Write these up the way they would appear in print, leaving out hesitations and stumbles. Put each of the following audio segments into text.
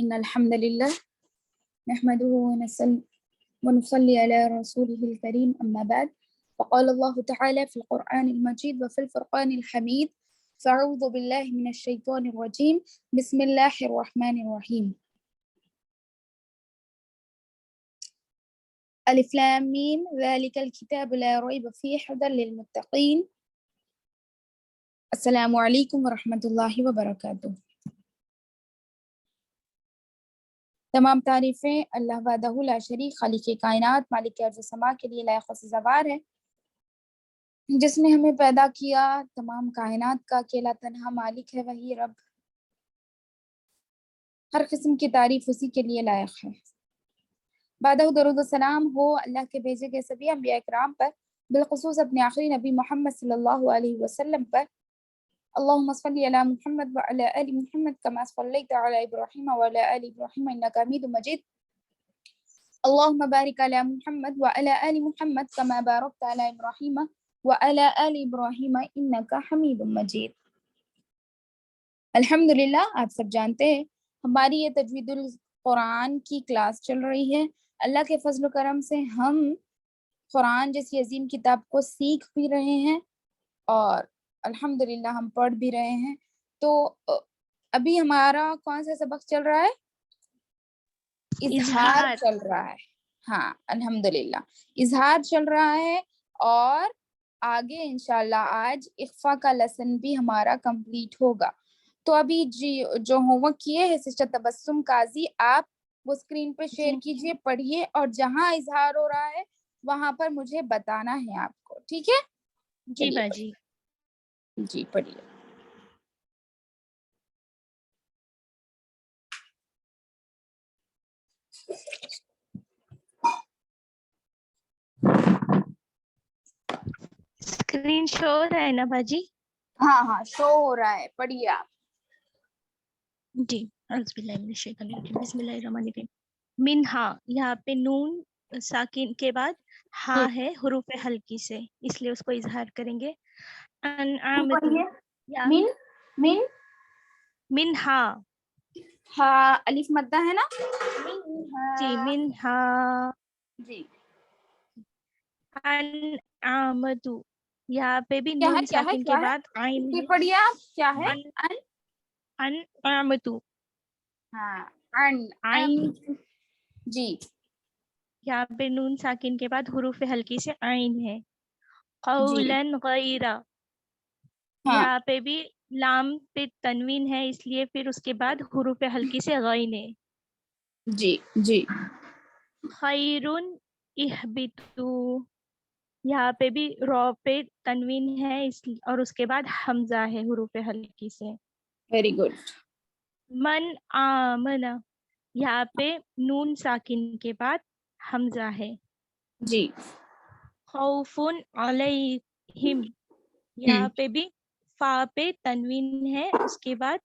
إن الحمد لله نحمده ونصلي على رسوله الكريم أما بعد فقال الله تعالى في القرآن المجيد وفي الفرقان الحميد فأعوذ بالله من الشيطان الرجيم بسم الله الرحمن الرحيم ألف لام ميم ذلك الكتاب لا ريب فيه هدى للمتقين السلام علیکم ورحمۃ اللہ وبرکاتہ۔ تمام تعریفیں اللہ وحدہ لا شریک خالق کائنات مالک ارض و سما کے لیے لائق و سزاوار ہے، جس نے ہمیں پیدا کیا، تمام کائنات کا اکیلا تنہا مالک ہے، وہی رب، ہر قسم کی تعریف اسی کے لیے لائق ہے۔ بعدہ درود و سلام ہو اللہ کے بھیجے گئے سبھی انبیاء کرام پر، بالخصوص اپنے آخری نبی محمد صلی اللہ علیہ وسلم پر۔ اللهم صل على محمد وعلى آل محمد كما صليت على إبراهيم وعلى آل إبراهيم إنك حميد مجيد اللهم بارك على محمد وعلى آل محمد كما باركت على إبراهيم وعلى آل إبراهيم إنك حميد مجيد۔ الحمدللہ آپ سب جانتے ہیں ہماری یہ تجوید القرآن کی کلاس چل رہی ہے۔ اللہ کے فضل و کرم سے ہم قرآن جیسی عظیم کتاب کو سیکھ بھی رہے ہیں اور الحمدللہ ہم پڑھ بھی رہے ہیں۔ تو ابھی ہمارا کون سا سبق چل رہا ہے؟ اظہار چل رہا ہے۔ ہاں الحمدللہ اظہار چل رہا ہے، اور آگے انشاءاللہ آج اخفا کا لیسن بھی ہمارا کمپلیٹ ہوگا۔ تو ابھی جو ہوم ورک کیے ہیں سسٹر تبسم قاضی، آپ وہ اسکرین پہ شیئر کیجئے، پڑھیے، اور جہاں اظہار ہو رہا ہے وہاں پر مجھے بتانا ہے آپ کو، ٹھیک ہے؟ جی باجی جی پڑھیے۔ اسکرین شو ہو رہا ہے نا باجی؟ ہاں شو ہو رہا ہے، پڑھیے آپ۔ جی اعوذ باللہ من الشیطان الرجیم بسم اللہ الرحمن الرحیم۔ منہا، یہاں پہ نون ساکن کے بعد ہا ہے حروف ہلکی سے، اس لیے اس کو اظہار کریں گے۔ انعامتو، من من منہا، ہاں الف مدہ ہے نا؟ جی منہا، جی انعامتو، یہاں پہ بھی کیا ہے نون کیا ہے ساکن کیا کے ہے؟ بعد عین جی ہے۔ پڑھیے آپ، کیا ہے؟ انعامتو، ہاں عین، جی یہاں پہ نون ساکن کے بعد حروف ہلکی سے عین ہے۔ جی قولاً غیرہ، ہاں یہاں پہ بھی لام پہ تنوین ہے، اس لیے پھر اس کے بعد حروف ہلکی سے غین ہے۔ جی جی خیرن اہبتو، یہاں پہ بھی رو پہ تنوین ہے اور اس کے بعد حمزہ ہے حروف ہلکی سے۔ Very good. من آمن، یہاں پہ نون ساکن کے بعد حمزہ ہے۔ جی خوف علیہم، یہاں پہ بھی فا پہ تنوین ہے، اس کے بعد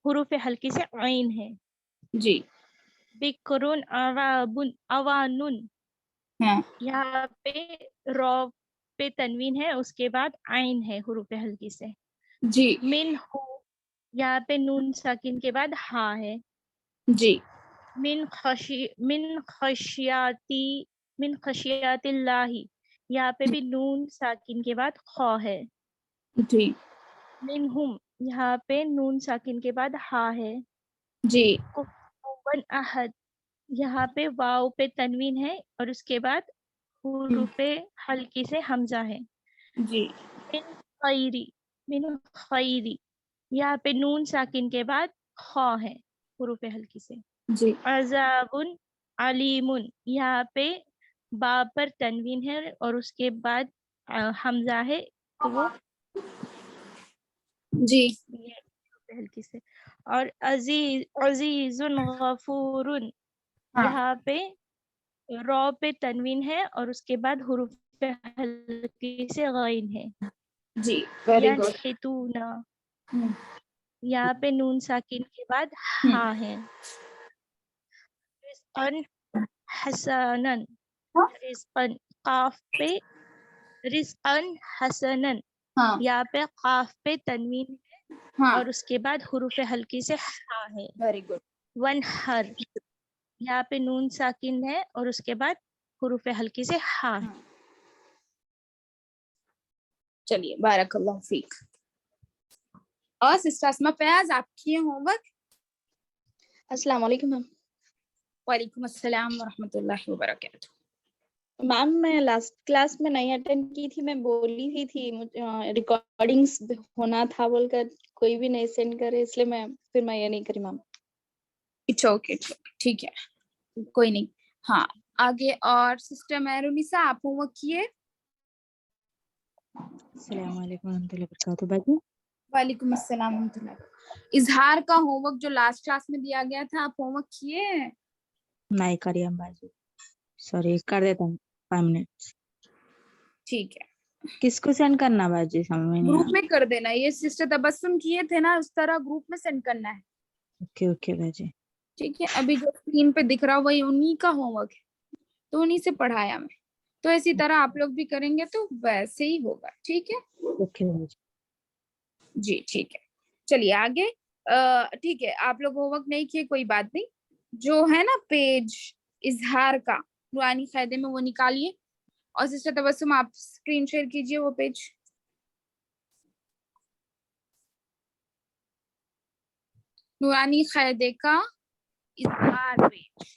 حروف ہلکی سے عین ہے۔ جی بکرن اوانن، ہاں یہاں پہ رو پہ تنوین ہے، اس کے بعد عین ہے حروف ہلکی سے۔ جی من ہو، یہاں پہ نون ساکن کے بعد ہا ہے۔ جی من خشیات اللہ، یہاں پہ بھی نون ساکن کے بعد خا ہے۔ جی منہم، یہاں پہ نون ساکن کے بعد ہا ہے۔ جی کفوا احد، یہاں پہ واو پہ تنوین ہے اور اس کے بعد حروف ہلکی سے حمزہ ہے۔ جی من خیری، یہاں پہ نون ساکن کے بعد خا ہے حروف ہلکی سے۔ جی عذاب علیم، یہاں پہ با پر تنوین ہے اور اس کے بعد حمزہ ہے، تو وہ جی یہ ہلکی سے۔ اور عزیز غفور، ہاں یہاں پہ رو پہ تنوین ہے اور اس کے بعد حروف ہلکی سے غین ہے۔ جی ویری گڈ۔ ینحتون، یہاں پہ نون ساکن کے بعد ہا ہے۔ رزقاً حسناً، رزقاً قاف پہ رزقاً حسناً، ہاں یہاں پہ قاف پہ تنوین ہے ہاں اور اس کے بعد حروف ہلکی سے ہا ہے. Very good. ون ہر یہاں پہ نون ساکن ہے اور اس کے بعد حروف ہلکی سے ہا ہے. چلیے بارک اللہ فیک. اور سسٹر اسما فیاض آپ کیے ہوم ورک؟ السلام علیکم میم. وعلیکم السلام ورحمۃ اللہ وبرکاتہ. میم میں لاسٹ کلاس میں نہیں اٹینڈ کی تھی, میں بولی ہوئی تھی ریکارڈنگس ہونا تھا بول کر, کوئی بھی نہیں سینڈ کرے, اس لیے میں یہ نہیں کری میم. اٹس اوکے ٹھیک ہے کوئی نہیں. ہاں آگے. اور سسٹر مہرونیسا آپ ہوم ورک کیے؟ السلام علیکم ورحمۃ اللہ وبرکاتہ. باجی وعلیکم السلام ورحمۃ اللہ. اظہار کا ہوم ورک جو لاسٹ کلاس میں دیا گیا تھا آپ ہوم ورک کیے ہیں؟ نہیں کری ہم باجی, سوری کر دیتا ہوں 5 منٹ. ٹھیک ہے کس کو سینڈ کرنا باجی سمجھ میں نہیں گروپ میں کر دینا. یہ سسٹر تبسم کیے تھے نا, اس طرح گروپ میں سینڈ کرنا ہے. اوکے اوکے باجی. ٹھیک ہے ابھی جو اسکرین پہ دکھ رہا وہی انہی کا ہوم ورک ہے, تو انہی سے پڑھایا میں. تو اسی طرح آپ لوگ بھی کریں گے تو ویسے ہی ہوگا. ٹھیک ہے اوکے باجی. جی ٹھیک ہے. چلیے آگے. ٹھیک ہے آپ لوگ ہوم ورک نہیں کیے کوئی بات نہیں. جو ہے نا پیج اظہار کا نورانی قاعدے میں وہ نکالیے, اور سسٹر تبسم آپ اسکرین شیئر کیجیے وہ پیج. نورانی قاعدے کا اظہار پیج.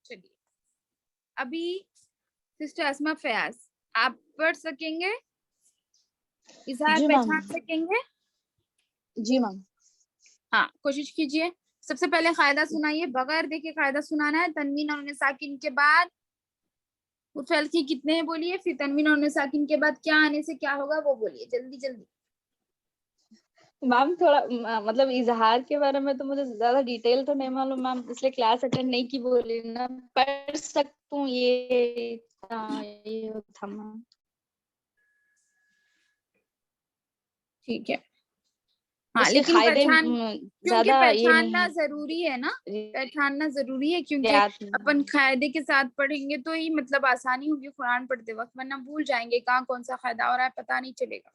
چلیے ابھی سسٹر اسما فیاض آپ پڑھ سکیں گے, اظہار جی میم. پہچان سکیں گے؟ جی میم. ہاں کوشش کیجیے. سب سے پہلے قاعدہ سنائیے, بغیر دیکھے قاعدہ سنانا ہے. تنوین اور نون ساکن کے بعد فعل کی کتنے ہیں بولیے, پھر تنوین اور نون ساکن کے بعد کیا آنے سے کیا ہوگا وہ بولیے جلدی جلدی. میم تھوڑا مطلب اظہار کے بارے میں تو مجھے زیادہ ڈیٹیل تو نہیں معلوم میم, اس لیے کلاس اٹینڈ نہیں کی بولی نا. پڑھ سکتا ہوں یہ تھا میم. ٹھیک ہے ہاں, اس کے لیکن قاعدے کیونکہ زیادہ یہ نہیں پہچاننا ہے, ضروری ہے نا, پہچاننا ضروری ہے کیونکہ یاد نہیں. اپن قاعدے کے ساتھ پڑھیں گے تو ہی مطلب آسانی ہوگی قرآن پڑھتے وقت, ورنہ بھول جائیں گے کہاں کون سا قاعدہ ہو رہا ہے پتہ نہیں چلے گا.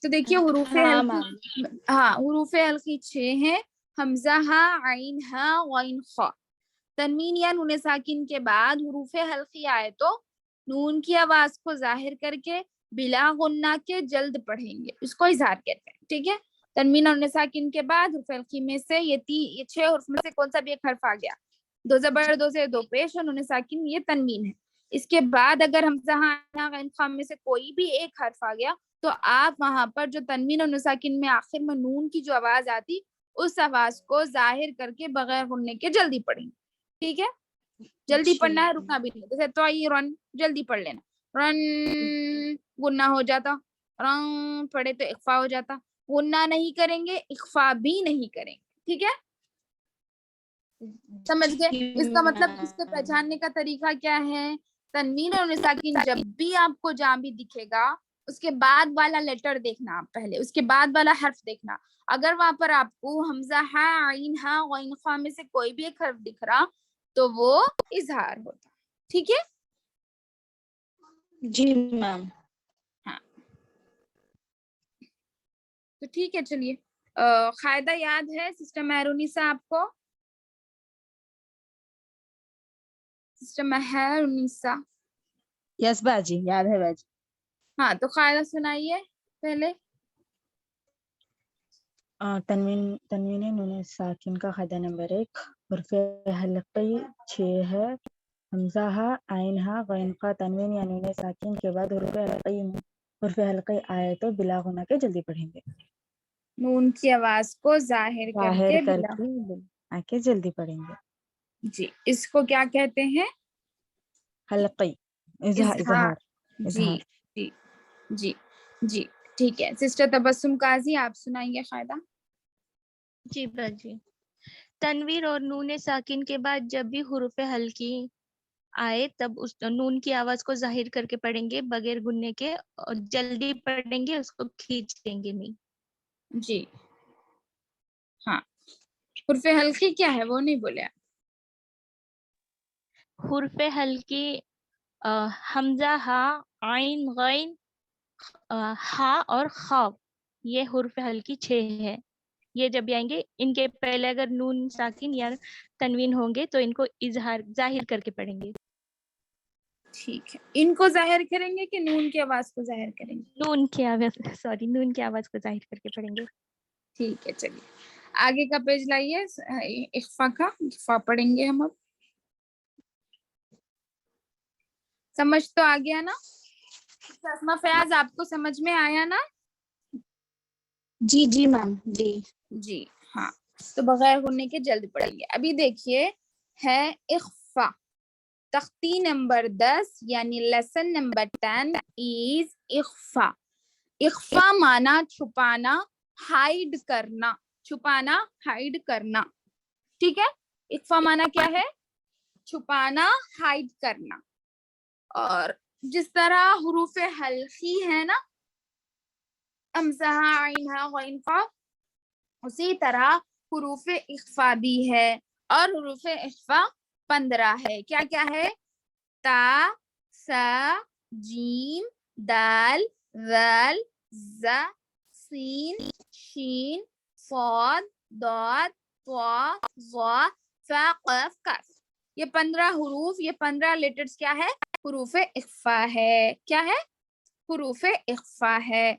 تو دیکھیے حروف ہاں حلقی, میم. ہاں حروف حلقی 6 ہیں, حمزہ ہا, عین ہا, غین خا. تنوین یا نون ساکن کے بعد حروف حلقی آئے تو نون کی آواز کو ظاہر کر کے بلا غنہ کے جلد پڑھیں گے, اس کو اظہار کہتے ہیں. ٹھیک ہے, تنوین اور نون ساکن کے بعد حروف حلقی میں سے یہ 6 حروف میں سے کون سا بھی ایک حرف آ گیا, 2 زبر 2 سے 2 پیش اور نون ساکن یہ تنوین ہے. اس کے بعد اگر حمزہ ہا غین خا میں سے کوئی بھی ایک حرف آ گیا تو آپ وہاں پر جو تنوین اور نون ساکن میں آخر میں نون کی جو آواز آتی اس آواز کو ظاہر کر کے بغیر غننے کے جلدی پڑھیں. ٹھیک ہے, جلدی پڑھنا ہے, رکنا بھی نہیں. جیسے تو رن جلدی پڑھ لینا, رن غنہ ہو جاتا, رن پڑھے تو اخفا ہو جاتا. غنہ نہیں کریں گے, اخفا بھی نہیں کریں گے. ٹھیک ہے سمجھ گئے. اس کا مطلب اس کو پہچاننے کا طریقہ کیا ہے, تنوین اور نون ساکن جب بھی آپ کو جہاں بھی دکھے گا اس کے بعد والا لیٹر دیکھنا, آپ پہلے اس کے بعد والا حرف دیکھنا. اگر وہاں پر آپ کو حمزہ ہا, عین ہا, غین خا میں سے کوئی بھی ایک حرف دکھ رہا تو وہ اظہار ہوتا. ٹھیک ہے جی میم. ہاں تو ٹھیک ہے. چلیے قاعدہ یاد ہے سسٹر مہرونیسا آپ کو؟ سسٹر مہرونیسا یس باجی یاد ہے باجی. ہاں تو قاعدہ سنائیے پہلے. تنوین نون ساکن کا قاعدہ نمبر 1, حرف حلقی 6 ہے. حمزہ ہا, عین ہا, غین خا. تنوین یا نون ساکن کے بعد حرف حلقی آئے تو بلا غنہ کے جلدی پڑھیں گے. نون کی آواز کو ظاہر کر کے بلا, آ کے جلدی پڑھیں گے. جی اس کو کیا کہتے ہیں؟ حلقی اظہار. اظہار. جی جی جی جی ٹھیک ہے. سسٹر تبسم قاضی آپ سنائیے قاعدہ. جی باجی. تنویر اور نون ساکن کے بعد جب بھی حروف ہلکی آئے تب اس نون کی آواز کو ظاہر کر کے پڑھیں گے بغیر گننے کے، اور جلدی پڑھیں گے، اس کو کھینچیں گے نہیں. جی ہاں. حرف حلقی کیا ہے وہ نہیں بولے آپ. حرف ہلکی حمزہ، ہا، عین، غین، ہا اور خا، یہ حرف ہلکی 6 ہے. یہ جب بھی آئیں گے ان کے پہلے اگر نون ساکن یا تنوین ہوں گے تو ان کو ظاہر کر کے پڑھیں گے. ٹھیک ہے. ان کو ظاہر کریں گے کہ نون کی آواز کو ظاہر کریں گے؟ نون کی آواز کو ظاہر کر کے پڑھیں گے. ٹھیک ہے. چلیے آگے کا پیج لائیے. اخفا کا اخفا پڑھیں گے ہم اب. سمجھ تو آ گیا نا؟ اسما فیاض آپ کو سمجھ میں آیا نا؟ جی جی میم جی. جی ہاں. تو بغیر غننے کے جلد پڑھیں گے. ابھی دیکھیے ہے اخفا. تختی نمبر 10 یعنی لیسن نمبر 10 از اخفا. اخفا مانا چھپانا، ہائیڈ کرنا. چھپانا، ہائیڈ کرنا. ٹھیک ہے. اخفا مانا کیا ہے؟ چھپانا، ہائیڈ کرنا. اور جس طرح حروف حلقی ہے نا، حمزہ، عین، غین، قاف، اسی طرح حروف اخفا بھی ہے. اور حروف اخفا 15 ہے. کیا کیا ہے؟ تا، سا، جیم، دال، ذال، زا، سین، شین، صاد، ضاد، طا، ظا، فا، قاف، کاف. یہ 15 حروف، یہ 15 لیٹرز کیا ہے؟ حروف اخفا ہے. کیا ہے؟ حروف اخفا ہے.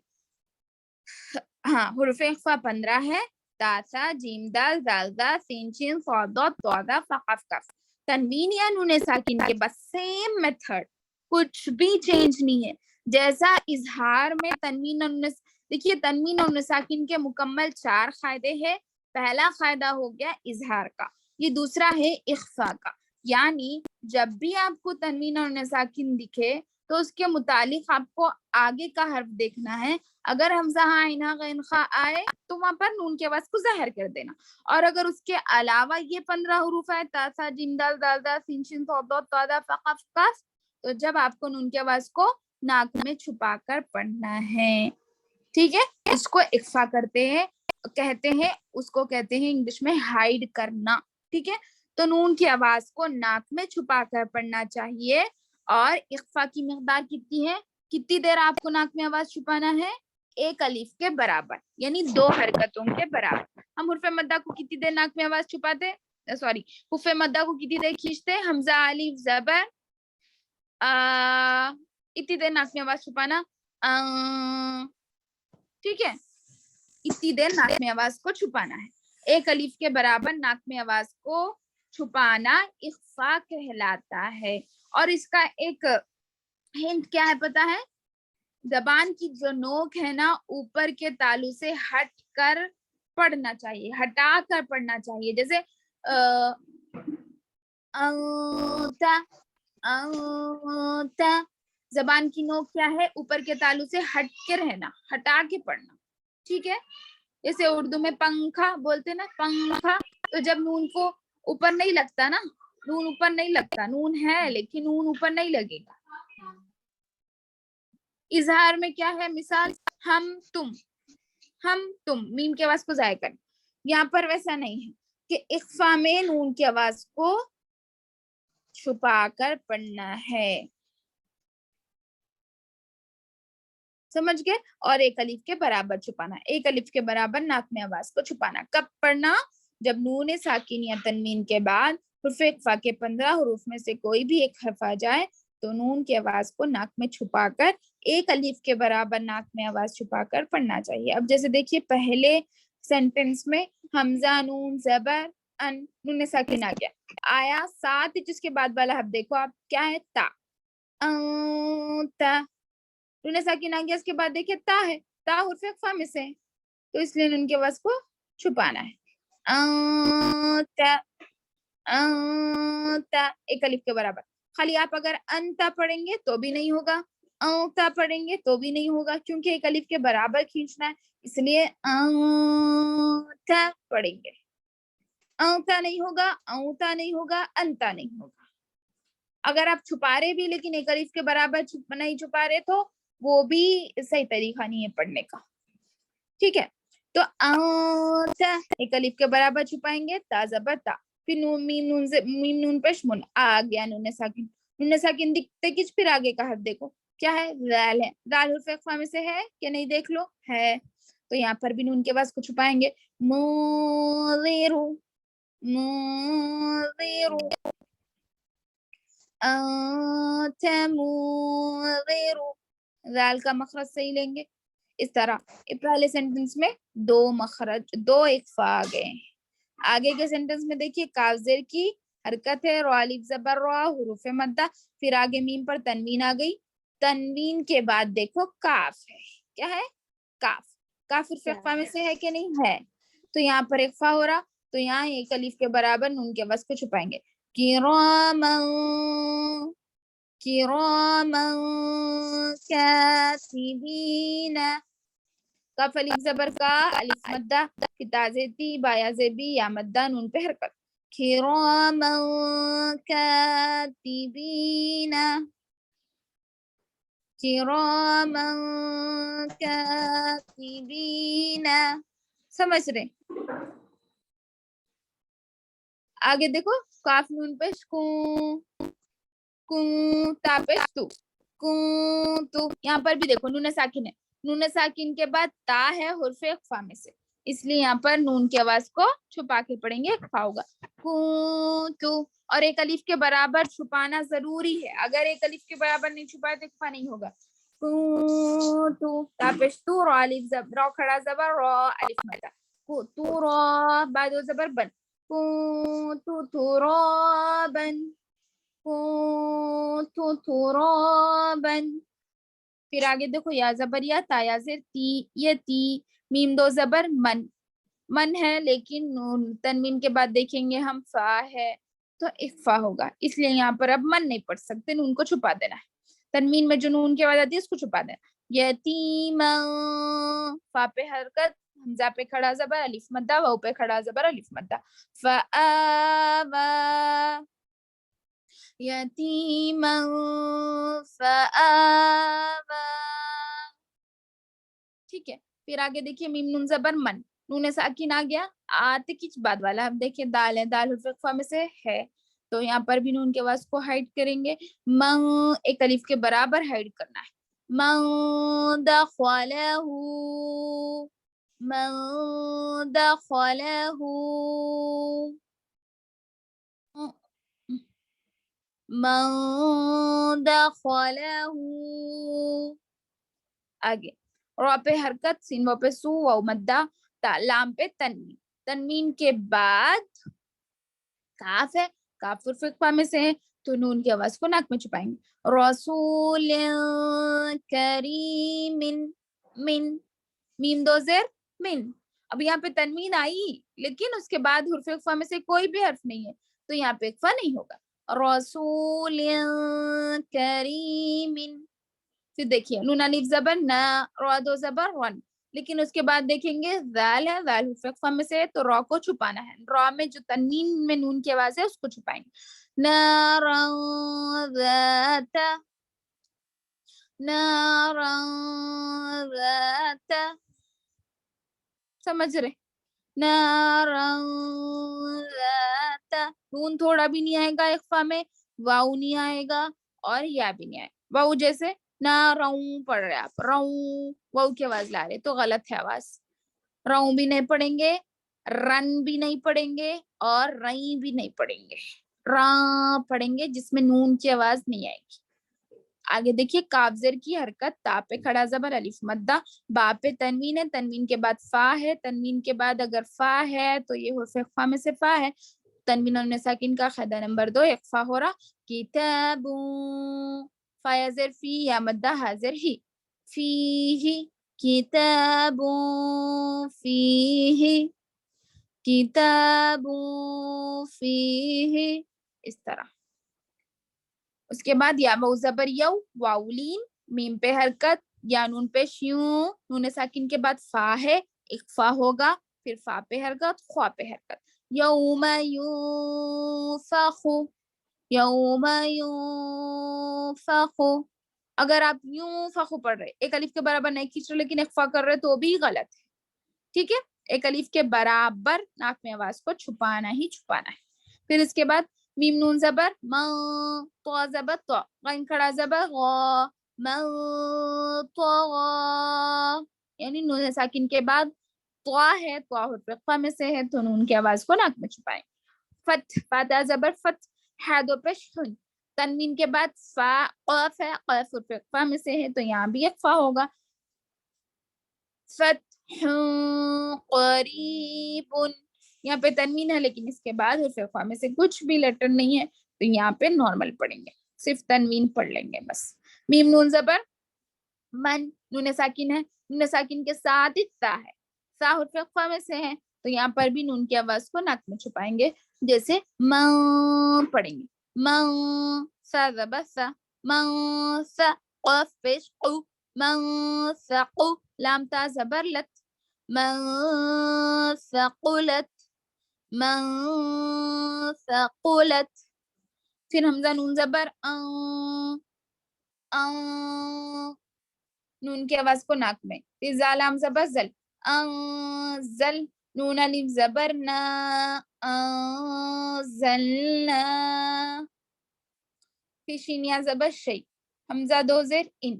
ہاں حروف اخفا 15 ہے. تا، سا، جیم، دال، زال، زا، سین، شین، صاد، ضاد، طا، ظا، فا، قاف، کاف. تنوین یا نون ساکن کے بس سیم میتھڈ، کچھ بھی چینج نہیں ہے. جیسا اظہار میں تنوین اور نون، دیکھیے تنوین اور نون ساکن کے مکمل 4 قاعدے ہیں. پہلا قاعدہ ہو گیا اظہار کا، یہ دوسرا ہے اخفا کا. یعنی جب بھی آپ کو تنوین اور نون ساکن دکھے تو اس کے متعلق آپ کو آگے کا حرف دیکھنا ہے. اگر حمزہ، عین، غین، خا آئے تو وہاں پر نون کی آواز کو ظاہر کر دینا. اور اگر اس کے علاوہ یہ 15 حروف ہے، تا، سا، جیم، دال، زال، زا، سین، شین، صاد، ضاد، طا، ظا، فا، قاف، کاف، تو جب آپ کو نون کی آواز کو ناک میں چھپا کر پڑھنا ہے. ٹھیک ہے. اس کو اخفا کرتے ہیں، کہتے ہیں، اس کو کہتے ہیں انگلش میں ہائیڈ کرنا. ٹھیک ہے. تو نون کی آواز کو ناک میں چھپا کر پڑھنا چاہیے. اور اخفا کی مقدار کتنی ہے؟ کتنی دیر آپ کو ناک میں آواز چھپانا ہے؟ 1 الف کے برابر، یعنی 2 حرکتوں کے برابر. ہم حرف مدہ کو کتنی دیر ناک میں آواز چھپاتے؟ سوری، حرف مدہ کو کتنی دیر کھینچتے؟ حمزہ، الف، زبر، اتنی دیر ناک میں آواز چھپانا. ٹھیک ہے. اتنی دیر ناک میں آواز کو چھپانا ہے. 1 الف کے برابر ناک میں آواز کو چھپانا اخفا کہلاتا ہے. اور اس کا ایک ہنٹ کیا ہے پتا ہے؟ زبان کی جو نوک ہے نا، اوپر کے تالو سے ہٹ کر پڑھنا چاہیے، ہٹا کر پڑھنا چاہیے. جیسے زبان کی نوک کیا ہے؟ اوپر کے تالو سے ہٹ کے رہنا، ہٹا کے پڑھنا. ٹھیک ہے. جیسے اردو میں پنکھا بولتے نا، پنکھا، تو جب نون کو اوپر نہیں لگتا نا، نون اوپر نہیں لگتا، نون ہے لیکن نون اوپر نہیں لگے گا. اظہار میں کیا ہے؟ مثال ہم، تم، ہم، تم، میم کی آواز کو ضائع کرنا. یہاں پر ویسا نہیں ہے کہ اخفا میں نون کی آواز کو چھپا کر پڑھنا ہے. سمجھ گئے؟ اور 1 الف کے برابر چھپانا، 1 الف کے برابر ناک میں آواز کو چھپانا. کب پڑھنا؟ جب نون ساکن یا تنوین کے بعد حرف اخفا کے 15 حروف میں سے کوئی بھی ایک حرف آ جائے تو نون کی آواز کو ناک میں چھپا کر 1 الف کے برابر ناک میں آواز چھپا کر پڑھنا چاہیے. اب جیسے دیکھیے پہلے سینٹینس میں حمزہ، نون، زبر، ان، نون ساکن آ گیا، آیا 7 جس کے بعد والا حرف دیکھو آپ کیا ہے؟ تا. تا، نون ساکن آ گیا، اس کے بعد دیکھیے تا ہے، تا حرف اخفا میں سے، تو اس لیے نون کی آواز کو چھپانا ہے. تا، تا، 1 الف کے برابر. خالی آپ اگر انتا پڑھیں گے تو بھی نہیں ہوگا، اوتا پڑھیں گے تو بھی نہیں ہوگا کیونکہ ایک الف کے برابر کھینچنا ہے، اس لیے اوتا پڑھیں گے. اوتا نہیں ہوگا، اوتا نہیں ہوگا، انتا نہیں ہوگا. اگر آپ چھپا رہے بھی لیکن ایک الف کے برابر نہیں چھپا رہے تو وہ بھی صحیح طریقہ نہیں ہے پڑھنے کا. ٹھیک ہے، تو اوتا ایک الف کے برابر چھپائیں گے، تا زبر تا، پھر نون میم نون پیش من، آ گیا نون ساکن. نون ساکن دکھتے کچھ، پھر آگے کا حرف دیکھو کیا ہے، ذال ہے. ذال حرف اقفا میں سے ہے کہ نہیں دیکھ لو، ہے. تو یہاں پر بھی نون کے بعد کو چھپائیں گے، منذرو منذرو، انت منذرو. ذال کا مخرج صحیح لیں گے. اس طرح پہلے سینٹنس میں دو مخرج، دو اقفا آ گئے. آگے کے سینٹنس میں دیکھیے کاف زیر کی حرکت ہے، رو الف زبر رو، حروف مدہ، پھر آگے میم پر تنوین آ گئی. تنوین کے بعد دیکھو کاف ہے، کیا ہے، کاف. کاف حرف اقفا میں سے ہے کہ نہیں ہے، تو یہاں پر اقفا ہو رہا، تو یہاں ایک الف کے برابر نون کے وزن کو چھپائیں گے. کراما کراما کاتبین. کاف الف زبر کا، الف مدہ، کتازیتی بایازیبی یا مدہ، نون پہ حرکت. کراما کاتبین کراما کاتبین. سمجھ رہے؟ آگے دیکھو کاف نون پہ کون، تا پہ تو، کون تو. یہاں پر بھی دیکھو نون ساکن ہے، نون ساکن کے بعد تا ہے حرف اقفا میں سے، اس لیے یہاں پر نون کی آواز کو چھپا کے پڑھیں گے، اقفا ہوگا. کون تو، اور ایک الف کے برابر چھپانا ضروری ہے، اگر ایک الف کے برابر نہیں چھپائے تو اقفا نہیں ہوگا. کون تو، تا پہ تو، رو الف زبر، رو کھڑا زبر رو، الف مدہ، تو رو، بعد زبر بن، تو ترابن، تو ترابن. پھر آگے دیکھو یا زبر یا، تا یا زیر تی، یہ تی، میم دو زبر من، من ہے لیکن نون تنوین کے بعد دیکھیں گے ہم فا ہے تو اخفا ہوگا، اس لیے یہاں پر اب من نہیں پڑھ سکتے، نون کو چھپا دینا ہے. تنوین میں جو نون کی آواز آتی ہے اس کو چھپا دینا. یتیما، فا پہ حرکت، حمزہ پہ کھڑا زبر الف مدہ، واو پہ کھڑا زبر الف مدہ. فآوا یتیما فآوا. ٹھیک ہے، پھر آگے دیکھیے میم نون زبر من، نون ساکن آ گیا، آتے کچھ بعد والا. اب دیکھیے دال ہے، دال حرف اقفا میں سے ہے تو یہاں پر بھی نون کے آواز کو ہائڈ کریں گے. من ایک الف کے برابر ہائڈ کرنا ہے. من دخلہ، من دخلہ، من دخلہ. آگے رو پہ حرکت، سین واو پہ سو، واو مدہ، تا لام پہ تنوین. تنوین کے بعد کاف ہے، کاف حرف اقفا میں سے ہے تو نون کی آواز کو ناک میں چھپائیں گے. رسول کریم، من، میم دو زیر من. اب یہاں پہ تنوین آئی لیکن اس کے بعد حرف اقفا میں سے کوئی بھی حرف نہیں ہے تو یہاں پہ اقفا نہیں ہوگا. رسول کریم. پھر دیکھیے نون الف زبر نہ، رو دو زبر ون، لیکن اس کے بعد دیکھیں گے ذال ہے، ذال حرف اقفا میں سے تو رو کو چھپانا ہے. رو میں جو تنوین میں نون کی آواز ہے اس کو چھپائیں گے. نارا ذات، نارا ذات. سمجھ رہے؟ نارا ذات. نون تھوڑا بھی نہیں آئے گا اقفا میں، واؤ نہیں آئے گا اور یا بھی نہیں آئے. واؤ جیسے نہ روں پڑھ رہے آپ، روں واؤ کی آواز لا رہے تو غلط ہے آواز. روں بھی نہیں پڑھیں گے، رن بھی نہیں پڑھیں گے اور رئی بھی نہیں پڑھیں گے، راں پڑھیں گے جس میں نون کی آواز نہیں آئے گی. آگے دیکھیے کاف زیر کی حرکت، تا پہ کھڑا زبر الف مدہ، با پہ تنوین ہے، تنوین کے بعد فا ہے، تنوین کے بعد اگر فا ہے تو یہ حرف اقفا میں سے فا ہے. تنوین اور ساکن کا قاعدہ نمبر 2 اقفا ہو رہا. کتابوں، فا یا زیر فی یا مدہ حاضر ہی، فی ہی، کتابوں فیہ، کتابوں فیہ. اس طرح اس کے بعد یا واو زبر یو، واولین، میم پہ حرکت یا نون پیش یوں، نون ساکن کے بعد فا ہے، اخفا ہوگا، پھر فا پہ حرکت، خوا پہ حرکت. یوم ینفخ، یوم ینفخ. اگر آپ یوں فخو پڑھ رہے ایک الف کے برابر نہیں کھینچ رہے لیکن اخفا کر رہے تو بھی غلط ہے. ٹھیک ہے، ایک الف کے برابر ناک میں آواز کو چھپانا ہی چھپانا ہے. پھر اس کے بعد میم نون زبر ما، تو زبر تو، غین کھڑا زبر غا، ما طغى، یعنی نون ساکن کے بعد تو ہے، تو حرف اخفا میں سے ہے تو نون کی آواز کو ناک میں چھپائیں. فت، فتا زبر فت، حادو پیش ہن، تنوین کے بعد فا، قاف ہے، قاف حرف اخفا میں سے ہے تو یہاں بھی اخفا ہوگا. فتح قریب، یہاں پہ تنوین ہے لیکن اس کے بعد حرف اخفا میں سے کچھ بھی لیٹر نہیں ہے تو یہاں پہ نارمل پڑھیں گے، صرف تنوین پڑھ لیں گے بس. میم نون زبر من، نون ساکن ہے، نون ساکن کے ساتھ ہی سا ہے، سا حرف اخفا میں سے ہے تو یہاں پر بھی نون کی آواز کو ناک میں چھپائیں گے، جیسے من پڑھیں گے. من، سا زبر سا، من سا، قاف پیش قو، من ثقو، لام تا زبر لت، من ثقلت، من ثقلت. پھر حمزہ نون زبر ان، ان، نون کی آواز کو ناک میں. پھر زال لام زبر زل، انزل، نون الف زبر نا، انزلنا. پھر شین یا زبر شی، حمزہ دو زیر ان،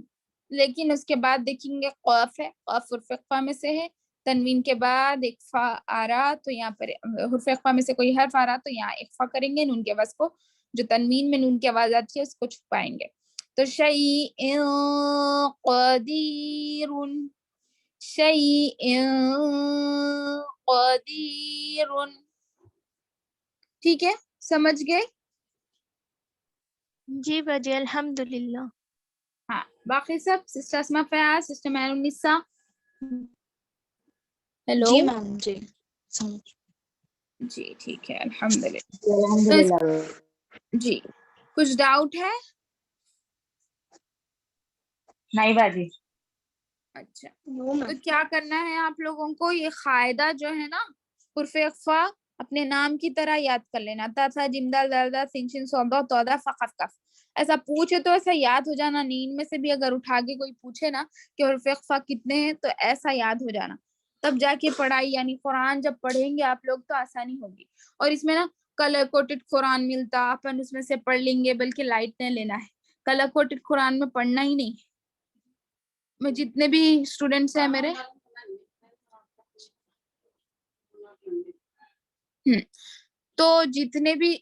لیکن اس کے بعد دیکھیں گے قاف ہے، قاف حرف اخفا میں سے ہے، تنوین کے بعد اخفا آ رہا تو یہاں پر حرف اخفا میں سے کوئی حرف آ رہا تو یہاں اخفا کریں گے، نون کی آواز کو، جو تنوین میں نون کی آواز آتی ہے اس کو چھپائیں گے. تو شیء قدیر، شیء قدیر. ٹھیک ہے، سمجھ گئے؟ جی باجی الحمدللہ. ہاں، باقی سب سسٹر اسما فیاض، سسٹر مین النساء. ہیلو، جی میم جی سمجھ. جی ٹھیک ہے الحمدللہ. الحمدللہ. جی کچھ ڈاؤٹ ہے؟ نہیں باجی. اچھا، نو تو میم. کیا کرنا ہے آپ لوگوں کو، یہ قاعدہ جو ہے نا حرف اخفا اپنے نام کی طرح یاد کر لینا. تا تھا جیم دال دال دا سین شین صاد ضاد طا ث قاف کاف. ایسا پوچھے تو ایسا یاد ہو جانا، نیند میں سے بھی اگر اٹھا کے کوئی پوچھے نا کہ حرف اخفا کتنے ہیں تو ایسا یاد ہو جانا، تب جا کے پڑھائی یعنی قرآن جب پڑھیں گے آپ لوگ تو آسانی ہوگی. اور اس میں نا کلر کوٹڈ قرآن ملتا، اپن اس میں سے پڑھ لیں گے، بلکہ لائٹ نہیں لینا ہے. کلر کوٹڈ قرآن میں پڑھنا ہی نہیں. میں جتنے بھی اسٹوڈینٹس ہیں میرے تو جتنے بھی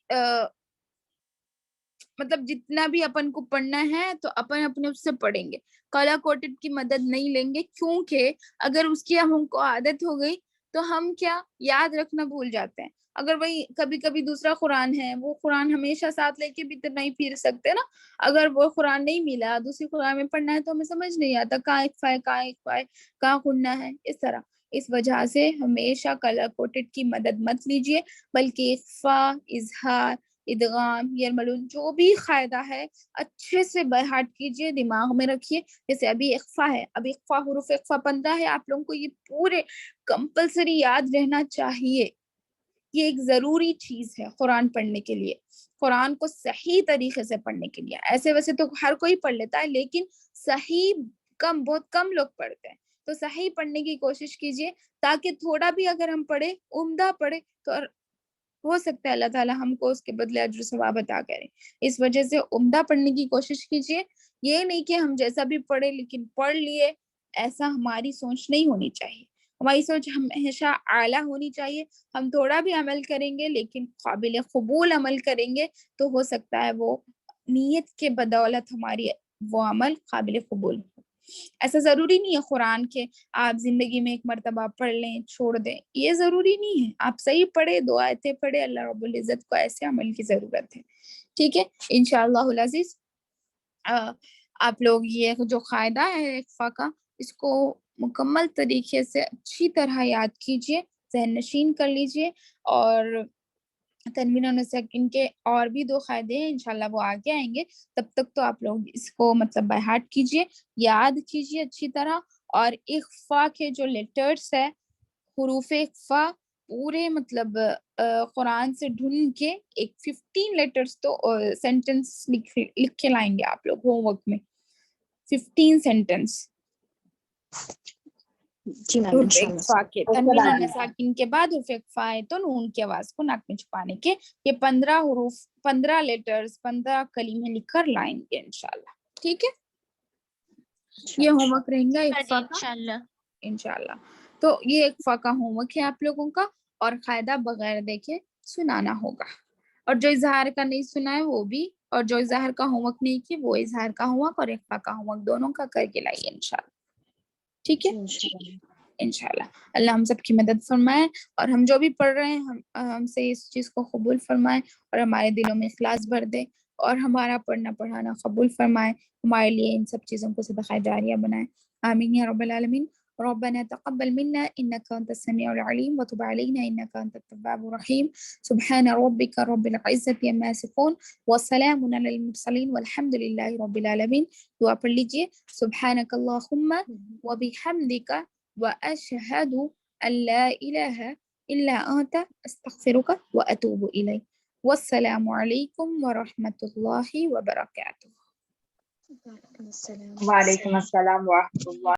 مطلب جتنا بھی اپن کو پڑھنا ہے تو اپن اپنے اس سے پڑھیں گے، کلر کوٹڈ کی مدد نہیں لیں گے، کیونکہ اگر اس کی ہم کو عادت ہو گئی تو ہم کیا یاد رکھنا بھول جاتے ہیں. اگر وہی کبھی کبھی دوسرا قرآن ہے، وہ قرآن ہمیشہ ساتھ لے کے بھی تو نہیں پھر سکتے نا. اگر وہ قرآن نہیں ملا، دوسری قرآن میں پڑھنا ہے تو ہمیں سمجھ نہیں آتا کہاں اخفا ہے، کہاں اخفا ہے، کہاں غنہ ہے، اس طرح. اس وجہ سے ہمیشہ کلر کوٹڈ کی مدد مت لیجیے، بلکہ اخفا، اظہار، ادغام، یرملون جو بھی قاعدہ ہے اچھے سے بہاٹ کیجیے، دماغ میں رکھیے. جیسے ابھی اخفا ہے، ابھی اخفا حروف اخفا 15 ہے، آپ لوگوں کو یہ پورے کمپلسری یاد رہنا چاہیے. یہ ایک ضروری چیز ہے قرآن پڑھنے کے لیے، قرآن کو صحیح طریقے سے پڑھنے کے لیے. ایسے ویسے تو ہر کوئی پڑھ لیتا ہے لیکن صحیح بہت کم لوگ پڑھتے ہیں، تو صحیح پڑھنے کی کوشش کیجیے تاکہ تھوڑا بھی اگر ہم پڑھے، عمدہ پڑھے، تو ہو سکتا ہے اللہ تعالیٰ ہم کو اس کے بدلے اجر و ثواب عطا کرے. اس وجہ سے عمدہ پڑھنے کی کوشش کیجیے. یہ نہیں کہ ہم جیسا بھی پڑھے لیکن پڑھ لیے، ایسا ہماری سوچ نہیں ہونی چاہیے. ہماری سوچ ہمیشہ اعلیٰ ہونی چاہیے. ہم تھوڑا بھی عمل کریں گے لیکن قابل قبول عمل کریں گے تو ہو سکتا ہے وہ نیت کے بدولت ہماری وہ عمل قابل قبول ہو. ایسا ضروری نہیں ہے قرآن کے آپ زندگی میں ایک مرتبہ پڑھ لیں چھوڑ دیں، یہ ضروری نہیں ہے. آپ صحیح پڑھے، دو آیتیں پڑھے، اللہ رب العزت کو ایسے عمل کی ضرورت ہے. ٹھیک ہے انشاءاللہ العزیز. آپ لوگ یہ جو قاعدہ ہے اخفا کا، اس کو مکمل طریقے سے اچھی طرح یاد کیجیے، ذہن نشین کر لیجیے. اور تنوین اور ساکن کے اور بھی 2 قاعدے ہیں، انشاءاللہ وہ آگے آئیں گے، تب تک تو آپ لوگ اس کو مطلب بائی ہارٹ کیجئے، یاد کیجئے اچھی طرح، اور اخفا کے جو لیٹرز ہے، حروف اخفا پورے مطلب قرآن سے ڈھونڈ کے ایک 15 لیٹرز تو سینٹنس لکھ کے لائیں گے آپ لوگ ہوم ورک میں، 15 سینٹنس جی میم حروف انشاءاللہ. اخفا کے، تنوین اور ساکن کے بعد حروف اخفا ہے تو نون کی آواز کو ناک میں چھپانے کے یہ 15 حروف، 15 لیٹرز، 15 کلمے لکھ کر لائیں گے انشاءاللہ. ٹھیک ہے، یہ ہوم ورک رہیں گا اخفا کا انشاءاللہ. انشاءاللہ. تو یہ اخفا کا ہوم ورک ہے آپ لوگوں کا، اور قاعدہ بغیر دیکھے سنانا ہوگا، اور جو اظہار کا نہیں سنا ہے وہ بھی، اور جو اظہار کا ہوم ورک نہیں کیا وہ اظہار کا ہوم ورک اور اخفا کا ہوم ورک دونوں کا کر کے لائیے انشاءاللہ. ٹھیک ہے انشاءاللہ. اللہ ہم سب کی مدد فرمائے، اور ہم جو بھی پڑھ رہے ہیں ہم سے اس چیز کو قبول فرمائے، اور ہمارے دلوں میں اخلاص بھر دے، اور ہمارا پڑھنا پڑھانا قبول فرمائے، ہمارے لیے ان سب چیزوں کو صدقہ جاریہ بنائے. آمین یا رب العالمین. ربنا تقبل منا انك انت السميع العليم وتب علينا انك انت التواب الرحيم. سبحان ربك رب العزة عما يصفون وسلام على المرسلين والحمد لله رب العالمين. دعا پڑھ لیجیے. سبحانك اللهم وبحمدك واشهد ان لا اله الا انت استغفرك واتوب اليك. والسلام عليكم ورحمة الله وبركاته. السلام. وعلیکم السلام ورحمۃ اللہ